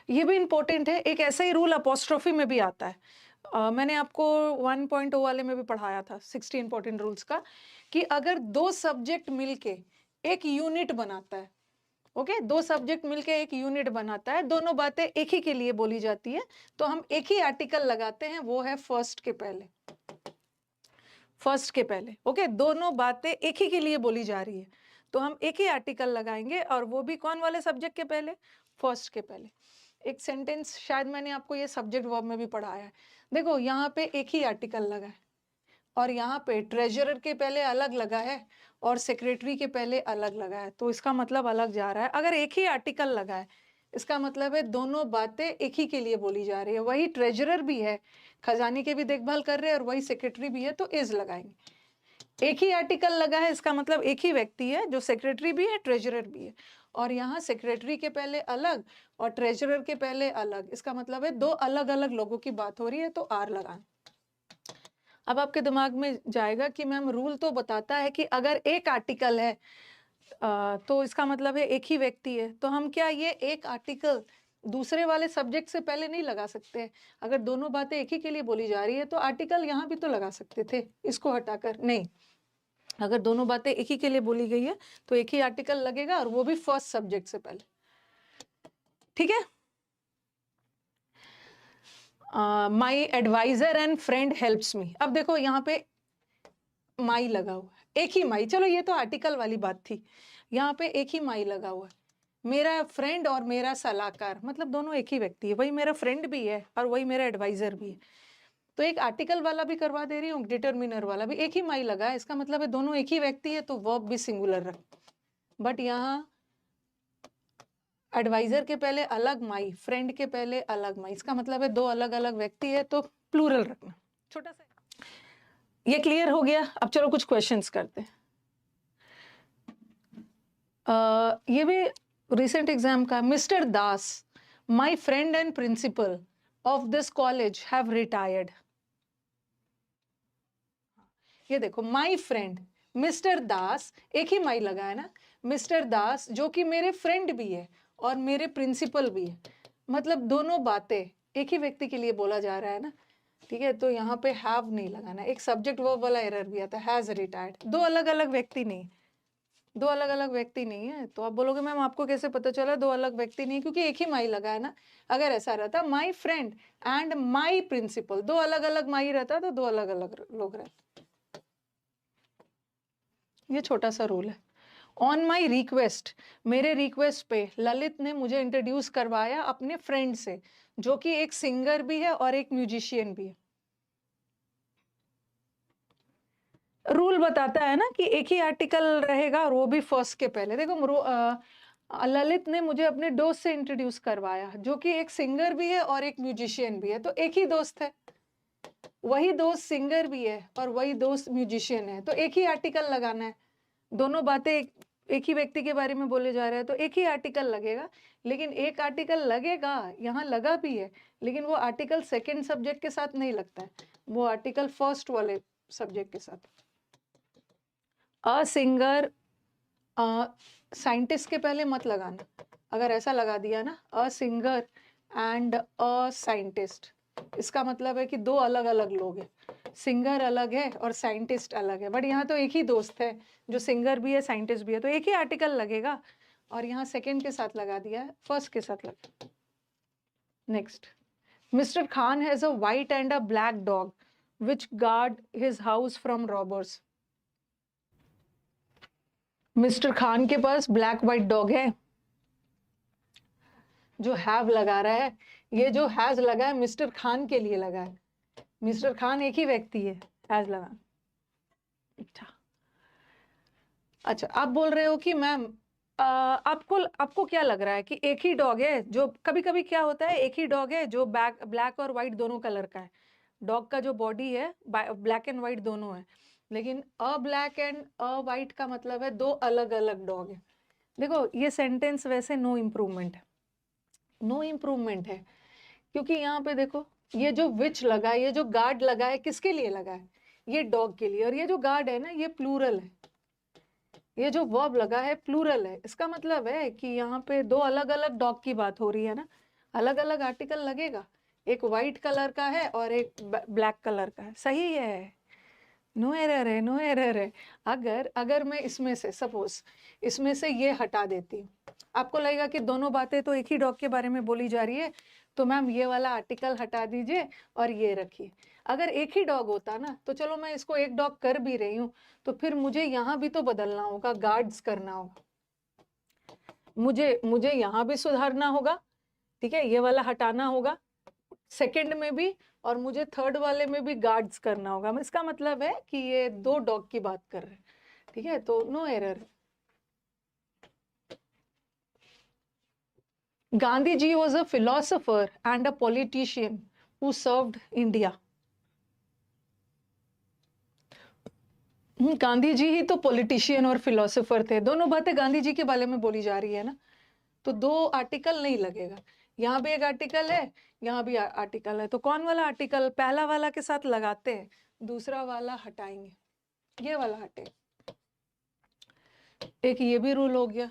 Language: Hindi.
ये भी इंपॉर्टेंट है। एक ऐसा ही रूल अपोस्ट्रोफी में भी आता है। मैंने आपको 1.0 वाले में भी पढ़ाया था 60 इंपॉर्टेंट रूल्स का, कि अगर दो सब्जेक्ट मिलके एक यूनिट बनाता है, ओके, दो सब्जेक्ट मिलके एक यूनिट बनाता है, दोनों बातें एक ही के लिए बोली जाती है, तो हम एक ही आर्टिकल लगाते हैं, वो है फर्स्ट के पहले। फर्स्ट के पहले, ओके, दोनों बातें एक ही के लिए बोली जा रही है, तो हम एक ही आर्टिकल लगाएंगे, और वो भी कौन वाले सब्जेक्ट के पहले? फर्स्ट के पहले। एक सेंटेंस शायद मैंने आपको ये सब्जेक्ट वर्ब में भी पढ़ाया है। देखो यहाँ पे एक ही आर्टिकल लगा है, और यहाँ पे ट्रेजरर के पहले अलग लगा है और सेक्रेटरी के पहले अलग लगा है, तो इसका मतलब अलग जा रहा है। अगर एक ही आर्टिकल लगा है, इसका मतलब है दोनों बातें एक ही के लिए बोली जा रही है। वही ट्रेजरर भी है, खजाने की भी देखभाल कर रहे हैं, और वही सेक्रेटरी भी है, तो इज लगाएंगे। एक ही आर्टिकल लगा है, इसका मतलब एक ही व्यक्ति है, जो सेक्रेटरी भी है, ट्रेजरर भी है। और यहाँ सेक्रेटरी के पहले अलग और ट्रेजरर के पहले अलग, इसका मतलब है दो अलग अलग लोगों की बात हो रही है, तो आर लगाएं। अब आपके दिमाग में जाएगा कि मैम रूल तो बताता है कि अगर एक आर्टिकल है तो इसका मतलब है एक ही व्यक्ति है, तो हम क्या ये एक आर्टिकल दूसरे वाले सब्जेक्ट से पहले नहीं लगा सकते? अगर दोनों बातें एक ही के लिए बोली जा रही है तो आर्टिकल यहाँ भी तो लगा सकते थे, इसको हटाकर नहीं। अगर दोनों बातें एक ही के लिए बोली गई है तो एक ही आर्टिकल लगेगा, और वो भी फर्स्ट सब्जेक्ट से पहले। ठीक है। My advisor and friend helps me. अब देखो यहाँ पे माई लगा हुआ है, एक ही माई, चलो ये तो आर्टिकल वाली बात थी, यहाँ पे एक ही माई लगा हुआ है। मेरा फ्रेंड और मेरा सलाहकार, मतलब दोनों एक ही व्यक्ति है, वही मेरा फ्रेंड भी है और वही मेरा एडवाइजर भी है, तो एक आर्टिकल वाला भी करवा दे रही हूँ, डिटरमिनर वाला भी, एक ही माई लगा है, इसका मतलब है दोनों एक ही व्यक्ति है, तो वर्ब भी सिंगुलर रख। बट यहाँ एडवाइजर के पहले अलग माई, फ्रेंड के पहले अलग माई, इसका मतलब है दो अलग अलग व्यक्ति है, तो प्लूरल रखना। छोटा सा ये क्लियर हो गया। अब चलो कुछ क्वेश्चंस करते हैं। ये भी रिसेंट एग्जाम का, mister Das, my friend and principle of this college have retired. ये देखो माय फ्रेंड, मिस्टर दास, एक ही माई लगा है ना, मिस्टर दास जो कि मेरे फ्रेंड भी है और मेरे प्रिंसिपल भी है, मतलब दोनों बातें एक ही व्यक्ति के लिए बोला जा रहा है ना। ठीक है, तो यहाँ पे हैव नहीं लगाना। एक सब्जेक्ट वर्ब वाला एरर भी आता है, हैज रिटायर्ड, दो अलग अलग व्यक्ति नहीं, दो अलग अलग व्यक्ति नहीं है। तो आप बोलोगे मैम आपको कैसे पता चला दो अलग व्यक्ति नहीं? क्योंकि एक ही माई लगा है ना। अगर ऐसा रहता my friend and my principal, दो अलग अलग माई रहता तो दो अलग अलग लोग रहते। ये छोटा सा रूल है। ऑन माई रिक्वेस्ट, मेरे रिक्वेस्ट पे ललित ने मुझे इंट्रोड्यूस करवाया अपने फ्रेंड से, जो कि एक सिंगर भी है और एक म्यूजिशियन भी है। रूल बताता है ना कि एक ही आर्टिकल रहेगा और वो भी फर्स्ट के पहले। देखो ललित ने मुझे अपने दोस्त से इंट्रोड्यूस करवाया, जो कि एक सिंगर भी है और एक म्यूजिशियन भी है, तो एक ही दोस्त है। वही दोस्त सिंगर भी है और वही दोस्त म्यूजिशियन है, तो एक ही आर्टिकल लगाना है। दोनों बातें एक ही व्यक्ति के बारे में बोले जा रहे हैं, तो एक ही आर्टिकल लगेगा। लेकिन एक आर्टिकल लगेगा, यहाँ लगा भी है, लेकिन वो आर्टिकल सेकेंड सब्जेक्ट के साथ नहीं लगता है, वो आर्टिकल फर्स्ट वाले सब्जेक्ट के साथ। अ सिंगर, साइंटिस्ट के पहले मत लगाना। अगर ऐसा लगा दिया ना, a singer and a scientist, इसका मतलब है कि दो अलग अलग लोग हैं, सिंगर अलग है और साइंटिस्ट अलग है। बट यहाँ तो एक ही दोस्त है जो सिंगर भी है साइंटिस्ट भी है, तो एक ही आर्टिकल लगेगा, और यहाँ सेकेंड के साथ लगा दिया है, फर्स्ट के साथ लगा। Next, mister Khan has a white and a black dog which guard his house from robbers. Mister Khan के पास ब्लैक व्हाइट डॉग है। जो हैव लगा रहा है, ये जो हैज लगा है मिस्टर खान के लिए लगा है, मिस्टर खान एक ही व्यक्ति है, हैज लगा। अच्छा, आप बोल रहे हो कि मैम आपको क्या लग रहा है कि एक ही डॉग है? जो कभी कभी क्या होता है, एक ही डॉग है जो ब्लैक और व्हाइट दोनों कलर का है, डॉग का जो बॉडी है ब्लैक एंड व्हाइट दोनों है, लेकिन अ ब्लैक एंड अ व्हाइट का मतलब है दो अलग अलग डॉग है। देखो ये सेंटेंस वैसे नो इम्प्रूवमेंट है, नो इम्प्रूवमेंट है, क्योंकि यहाँ पे देखो ये जो विच लगा है, ये जो गार्ड लगा है, किसके लिए लगा है? ये डॉग के लिए, और ये जो गार्ड है ना ये प्लूरल है, ये जो वर्ब लगा है प्लूरल है, इसका मतलब है कि यहाँ पे दो अलग अलग डॉग की बात हो रही है ना। अलग अलग आर्टिकल लगेगा, एक वाइट कलर का है और एक ब्लैक कलर का है, सही है, नो एरर है, नो एरर है। अगर अगर मैं इसमें से सपोज इसमें से ये हटा देती हूँ, आपको लगेगा कि दोनों बातें तो एक ही डॉग के बारे में बोली जा रही है, तो मैम ये वाला आर्टिकल हटा दीजिए और ये रखिए। अगर एक ही डॉग होता ना तो चलो मैं इसको एक डॉग कर भी रही हूँ, तो फिर मुझे यहाँ भी तो बदलना होगा, गार्ड्स करना होगा, मुझे मुझे यहाँ भी सुधारना होगा, ठीक है, ये वाला हटाना होगा सेकंड में भी, और मुझे थर्ड वाले में भी गार्ड्स करना होगा। इसका मतलब है कि ये दो डॉग की बात कर रहे हैं, ठीक है, तो no error. Gandhi ji was a philosopher and a politician who served India. Gandhi ji ही तो पॉलिटिशियन और फिलोसोफर थे, दोनों बातें गांधी जी के बारे में बोली जा रही है ना, तो दो आर्टिकल नहीं लगेगा, यहाँ भी एक आर्टिकल है, यहाँ भी आर्टिकल है, तो कौन वाला आर्टिकल पहला वाला के साथ लगाते हैं, दूसरा वाला हटाएंगे, ये वाला हटे, एक ये भी रूल हो गया।